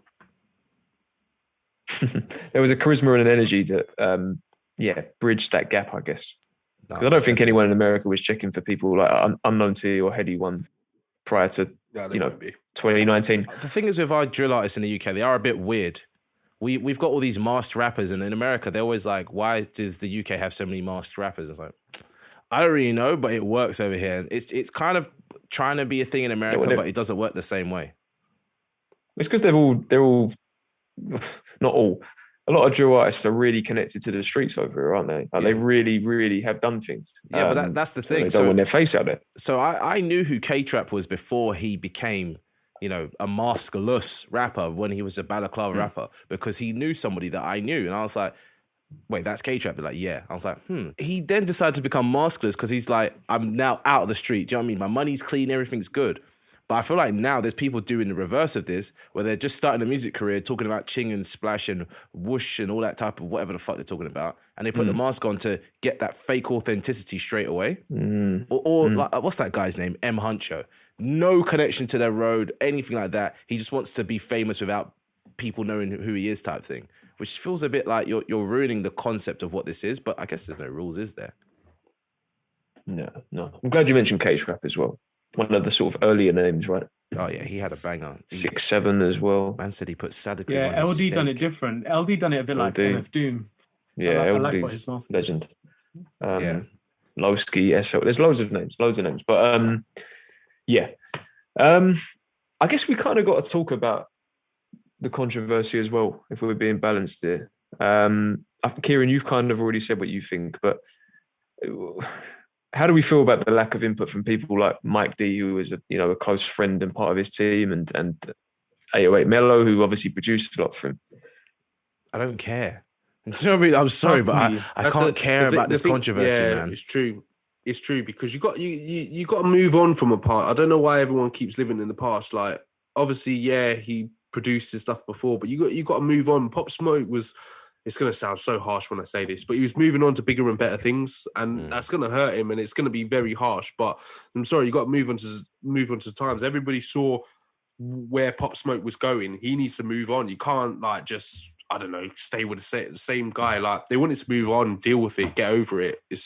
There was a charisma and an energy that, bridged that gap, I guess. Because I don't think anyone in America was checking for people like Unknown T or Heady One prior to 2019. The thing is with our drill artists in the UK, they are a bit weird. We've got all these masked rappers, and in America, they're always like, why does the UK have so many masked rappers? It's like, I don't really know, but it works over here. It's kind of trying to be a thing in America, but it doesn't work the same way. It's because they're all, not all, a lot of drill artists are really connected to the streets over here, aren't they? Like They really, really have done things. Yeah, but that's the thing. They don't want their face out there. So I knew who K-Trap was before he became, a maskless rapper when he was a balaclava rapper, because he knew somebody that I knew. And I was like, wait, that's K-Trap? They're like, yeah. I was like, He then decided to become maskless because he's like, I'm now out of the street. Do you know what I mean? My money's clean, everything's good. But I feel like now there's people doing the reverse of this, where they're just starting a music career talking about ching and splash and whoosh and all that type of whatever the fuck they're talking about. And they put the mask on to get that fake authenticity straight away. Or like, what's that guy's name? M. Huncho. No connection to their road, anything like that. He just wants to be famous without people knowing who he is type thing, which feels a bit like you're ruining the concept of what this is. But I guess there's no rules, is there? No. I'm glad you mentioned K-Trap as well. One of the sort of earlier names, right? Oh yeah, he had a banger. 6'7" as well. Man said he put Sadek. Yeah, on LD done it different. LD done it a bit like MF Doom. Yeah, LD's legend. Lowski, SL. There's loads of names. But I guess we kind of got to talk about the controversy as well, if we're being balanced there. Kieran, you've kind of already said what you think, but how do we feel about the lack of input from people like Mike D, who was a close friend and part of his team, and 808 Mello, who obviously produced a lot for him? I don't care. Do you know what I mean? I'm sorry, but I can't care about this controversy, man. It's true. It's true, because you got to move on from a part. I don't know why everyone keeps living in the past. Like, obviously, he produced his stuff before, but you got to move on. Pop Smoke was. It's going to sound so harsh when I say this, but he was moving on to bigger and better things, and that's going to hurt him, and it's going to be very harsh. But I'm sorry, you got to move on to times. Everybody saw where Pop Smoke was going. He needs to move on. You can't just stay with the same guy. Like, they wanted to move on, deal with it, get over it. It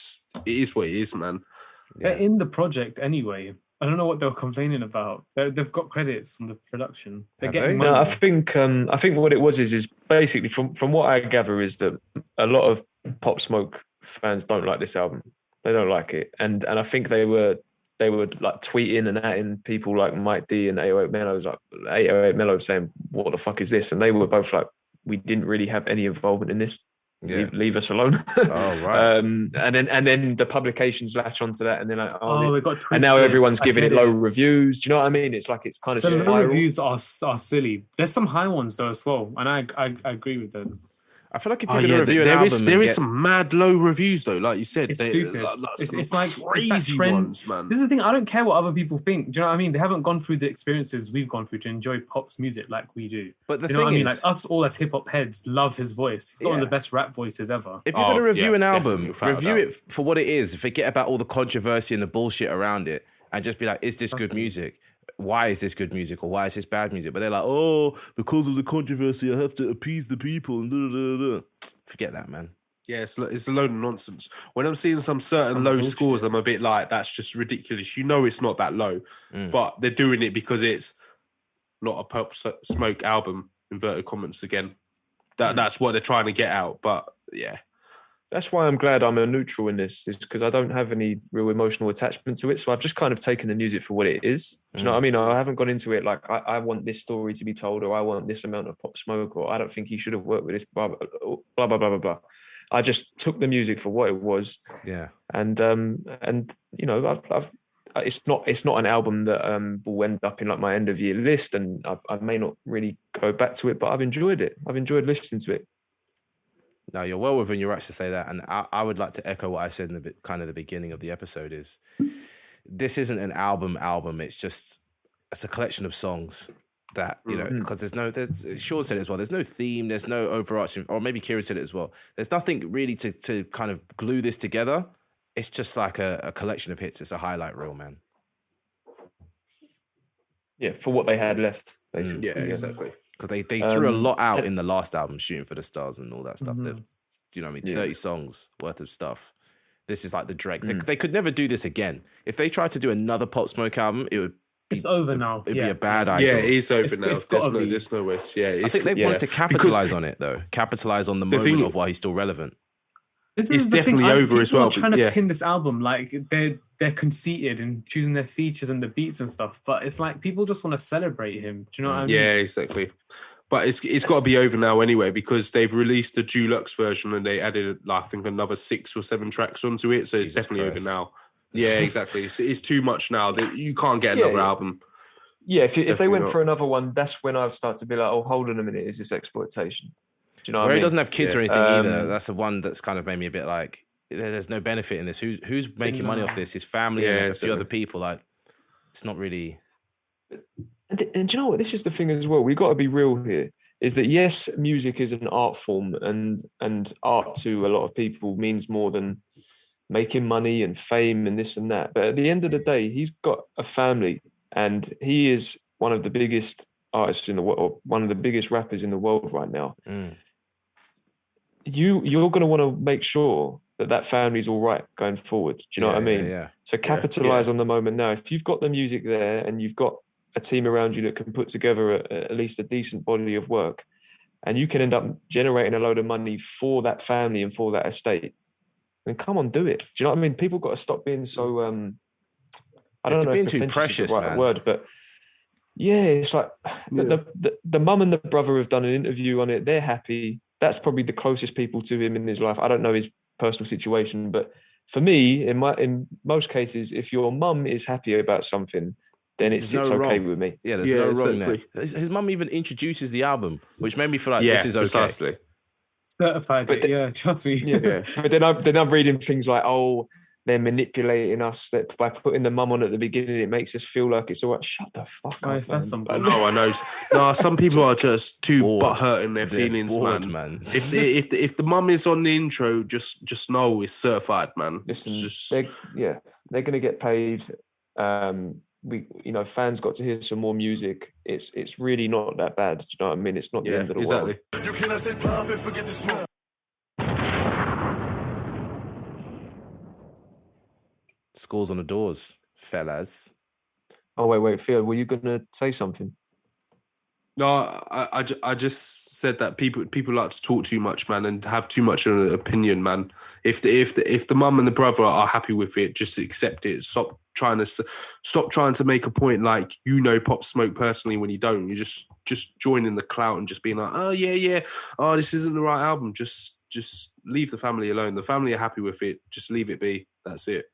is what it is, man. They're in the project anyway. I don't know what they're complaining about. They've got credits on the production. They're getting money. No, I think what it was is basically from what I gather is that a lot of Pop Smoke fans don't like this album. They don't like it, and I think they were like tweeting and atting people like Mike D and 808 Mello saying, "What the fuck is this?" And they were both like, "We didn't really have any involvement in this. Yeah. Leave us alone." Oh, right. And then the publications latch onto that, and they're like, we got twisted. And now everyone's giving it low reviews. Do you know what I mean? It's like it's kind of the low reviews are silly. There's some high ones though as well, and I agree with them. I feel like if Oh you're going yeah, to review an there album, is and there is get- some mad low reviews though. Like you said, It's stupid. It's like crazy it's that trend. ones, man. This is the thing. I don't care what other people think. Do you know what I mean? They haven't gone through the experiences we've gone through to enjoy Pop's music like we do. But the You know what I thing mean? is, Like us all as hip hop heads love his voice. He's got one of Yeah. the best rap voices ever. if you're going to review an album, definitely, without a review doubt. it for what it is. Forget about all the controversy and the bullshit around it, and just be like, is this good music? Why is this good music, or why is this bad music? But they're like, oh, because of the controversy, I have to appease the people. And forget that, man. Yeah, it's a load of nonsense. When I'm seeing some certain low scores, I'm a bit like, that's just ridiculous. You know it's not that low, but they're doing it because it's not a Pop Smoke album, inverted commas again. That's what they're trying to get out. But yeah. That's why I'm glad I'm a neutral in this, is because I don't have any real emotional attachment to it. So I've just kind of taken the music for what it is. Do you know what I mean? I haven't gone into it like I want this story to be told, or I want this amount of Pop Smoke, or I don't think he should have worked with this, blah, blah, blah, blah, blah, blah. I just took the music for what it was. Yeah. And you know, it's not an album that will end up in like my end of year list, and I may not really go back to it, but I've enjoyed it. I've enjoyed listening to it. No, you're well within your rights to say that, and I would like to echo what I said in the beginning of the episode. Is this isn't an album? It's a collection of songs that, you know, because Sean said it as well. There's no theme. There's no overarching, or maybe Kieran said it as well. There's nothing really to kind of glue this together. It's just like a collection of hits. It's a highlight reel, man. Yeah, for what they had left, basically. Yeah, exactly. Because they threw a lot out in the last album, Shooting for the Stars and all that stuff. You know what I mean? 30 songs worth of stuff. This is like the Drake. They could never do this again. If they tried to do another Pop Smoke album, it would It's over now. It'd be a bad idea. Yeah, it is over now. It's gotta be. There's no way. Yeah, I think they wanted to capitalize on it, though. Capitalize on the moment of why he's still relevant. This It's is the definitely thing. over as People well, are trying but to yeah. pin this album like they're conceited and choosing their features and the beats and stuff. But it's like people just want to celebrate him. Do you know what I mean? Yeah, exactly. But it's got to be over now anyway, because they've released the deluxe version and they added, I think, another 6 or 7 tracks onto it. So it's Jesus definitely Christ. over now. Yeah, exactly. It's too much now. You can't get another album. Yeah, if they Definitely went not. for another one, that's when I'd start to be like, oh, hold on a minute, is this exploitation? Do you know what Where I he mean? doesn't have kids or anything Yeah. either. That's the one that's kind of made me a bit like, there's no benefit in this. Who's making money off this? His family and a few exactly. other people. Like, it's not really. And do you know what? This is the thing as well. We've got to be real here. Is that yes, music is an art form, and art to a lot of people means more than making money and fame and this and that. But at the end of the day, he's got a family, and he is one of the biggest artists in the world, or one of the biggest rappers in the world right now. You're going to want to make sure that family's all right going forward. Do you know what I mean? Yeah. So capitalize on the moment now. If you've got the music there and you've got a team around you that can put together at least a decent body of work, and you can end up generating a load of money for that family and for that estate, then come on, do it. Do you know what I mean? People got to stop being so I don't know being if too pretentious precious, is the right man. word, but yeah, it's like the mum and the brother have done an interview on it. They're happy. That's probably the closest people to him in his life. I don't know his personal situation, but for me, in most cases, if your mum is happy about something, then it There's sits no okay wrong. with me. Yeah, there's no wrong there. exactly. His mum even introduces the album, which made me feel like Yeah, this is okay. precisely. Certified. But Yeah, trust me. Yeah. But then I'm reading things like, oh, they're manipulating us, that by putting the mum on at the beginning, it makes us feel like it's all right. Shut the fuck Guys, up, that's man. some No, I know. No, some people are just too Bored. butthurt in their They're feelings, bored, man. man. If the mum is on the intro, just know it's certified, man. Listen, Just- they're going to get paid. Fans got to hear some more music. It's really not that bad. Do you know what I mean? It's not the end of the exactly. world. You cannot say pop and forget the smoke. Scores on the doors, fellas. Oh wait, Phil, were you going to say something? No, I just said that people like to talk too much, man, and have too much of an opinion, man. If the mum and the brother are happy with it, just accept it. Stop trying to make a point like Pop Smoke personally when you don't. You just join in the clout and just being like, oh yeah, oh this isn't the right album. Just leave the family alone. The family are happy with it. Just leave it be. That's it.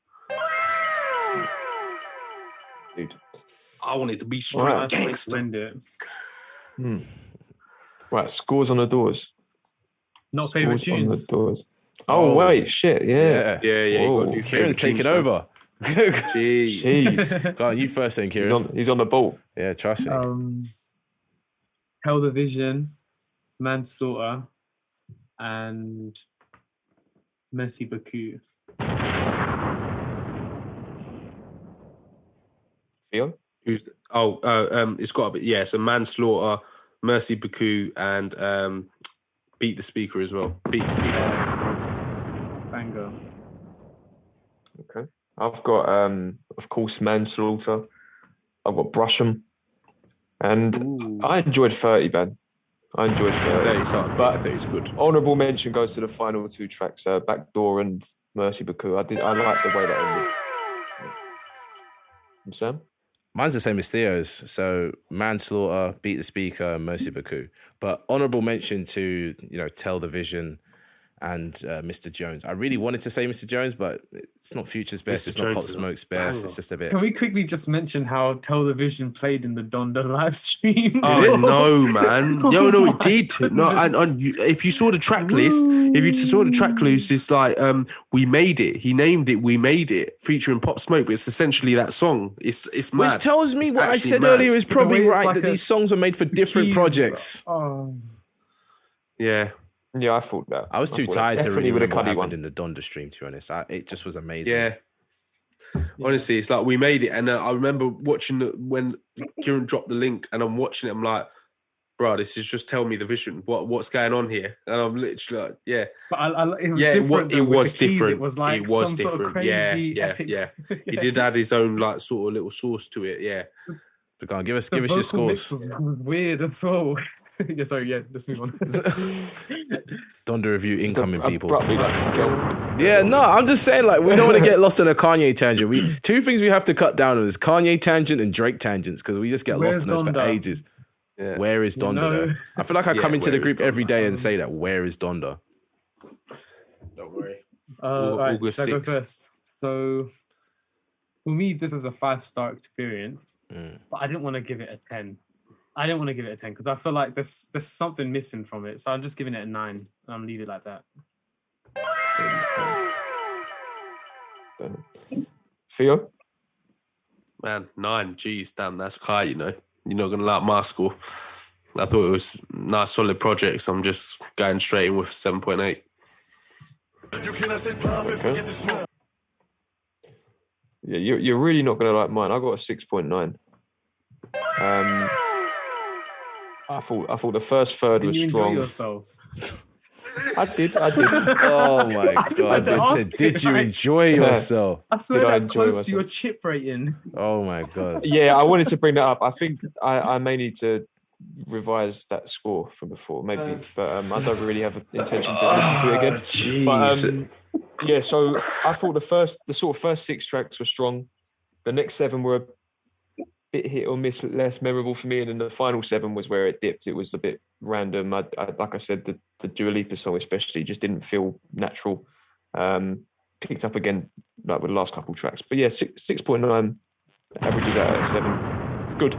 Dude. I wanted to be straight Right. gangster. Blend it. Right, scores on the doors. Not favorite Scores on the tunes. doors. Oh, wait, shit, yeah. Yeah, you Whoa. got to do Kieran's favourite taking tunes, man. over. Jeez. Jeez. Go on, you first then, Kieran. He's on the ball. Yeah, trust me. Tell the Vision, Manslaughter, and Mercy Baku. Theo? It's got to be, yeah, so Manslaughter, Mercy Baku, and Beat the Speaker as well. Beat the Speaker. Banger. Okay. I've got, of course, Manslaughter. I've got Brush'em. And I enjoyed 30, man. I enjoyed 30. But I think it's good. Honourable mention goes to the final two tracks, Backdoor and Mercy Baku. I like the way that ended. And Sam? Mine's the same as Theo's. So Manslaughter, Beat the Speaker, Mercy Baku. But honourable mention to, Tell the Vision and Mr. Jones. I really wanted to say Mr. Jones, but it's not Future's best. Mr. It's not Pop Jones is a Smoke's best. banger. It's just a bit. Can we quickly just mention how Tell the Vision played in the Donda live stream? Oh no, man! No, it did. No, and if you saw the track list, it's like We Made It. He named it We Made It, featuring Pop Smoke. But it's essentially that song. It's mad. Which tells me It's what I actually said mad. earlier is probably way it's right, like that a- these songs were made for different projects. Oh. Yeah, Yeah, I thought that. I was too thought tired that. to Definitely really with a remember what Cuddy happened one. in the Donda stream, to be honest. It just was amazing. yeah. Honestly, it's like We Made It, and I remember watching when Kieran dropped the link, and I'm watching it. I'm like, bro, this is just Tell Me the Vision. What's going on here? And I'm literally like, yeah. But it was Yeah, different. it though, with was the keys. different. It was like It was some sort of different. Yeah, crazy yeah, epic. yeah. He did add his own like sort of little sauce to it. Yeah. But go on, give us The your vocal mix scores. was weird as well. Let's move on. Donda review incoming people. Abruptly, like, girlfriend. Yeah, no, I'm just saying, like, we don't want to get lost in a Kanye tangent. Two things we have to cut down on is Kanye tangent and Drake tangents, because we just get Where's lost in those for Donda? ages. Yeah. Where is Donda, know- though? I feel like I come into the where is group every Donda? day and say that, where is Donda? Don't worry. All right, August should I go 6th. first? So, for me, this is a 5-star experience, but I didn't want to give it a 10. I didn't want to give it a 10 because I feel like there's something missing from it. So I'm just giving it a 9. And I'm leave it like that. Theo? Man, 9. Jeez, damn, that's high, You're not going to like my score. I thought it was nice, solid project, so I'm just going straight in with 7.8. You cannot say pop and forget the smoke. Yeah, you're really not going to like mine. I got a 6.9. I thought the first third Did was you enjoy strong. yourself? I did. Oh my God. to ask Did you it, right? enjoy yourself? I swear Did I that's enjoy close to myself? your chip rating. Oh my God. Yeah, I wanted to bring that up. I think I may need to revise that score from before, maybe, but I don't really have an intention to listen to it again. Jeez. But yeah, so I thought the first 6 tracks were strong. The next 7 were a bit hit or miss, less memorable for me, and then the final 7 was where it dipped. It was a bit random. I like I said, the Dua Lipa song especially just didn't feel natural. Picked up again like with the last couple tracks, but yeah, 6.9 averages out at 7. Good.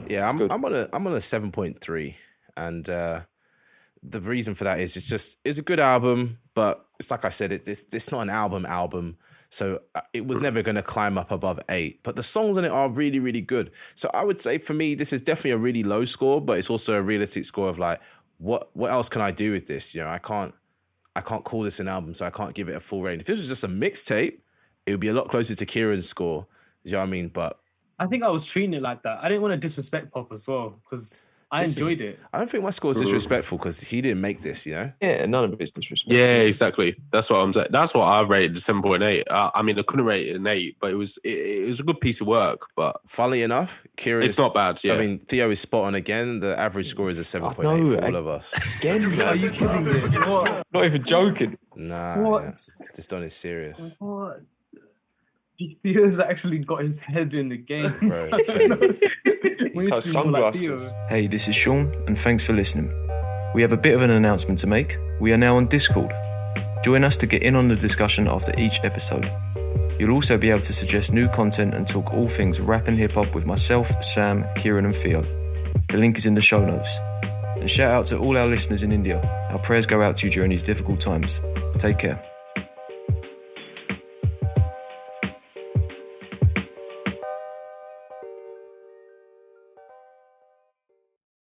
Yeah, I'm Good. on a 7.3, and the reason for that is it's a good album, but it's like I said, it's not an album, so it was never going to climb up above 8. But the songs on it are really, really good. So I would say for me, this is definitely a really low score, but it's also a realistic score of like, what else can I do with this? I can't call this an album, so I can't give it a full rating. If this was just a mixtape, it would be a lot closer to Kieran's score. You know what I mean? But I think I was treating it like that. I didn't want to disrespect Pop as well because I enjoyed it. I don't think my score is disrespectful because he didn't make this, Yeah, none of it is disrespectful. Yeah, exactly. That's what I'm saying. That's what I rated 7.8. I mean, I couldn't rate it an 8, but it was a good piece of work. But Funnily enough, Kieran it's not bad. Yeah, I mean, Theo is spot on again. The average score is a 7.8 know, for all of us. Again, Are you kidding me? What? not even joking. Nah, What? yeah. This Don is serious. What? Theo's actually got his head in the game. Bro, I don't know. We He's need got to be more like sunglasses. Theo. Hey, this is Sean, and thanks for listening. We have a bit of an announcement to make. We are now on Discord. Join us to get in on the discussion after each episode. You'll also be able to suggest new content and talk all things rap and hip hop with myself, Sam, Kieran, and Theo. The link is in the show notes. And shout out to all our listeners in India. Our prayers go out to you during these difficult times. Take care.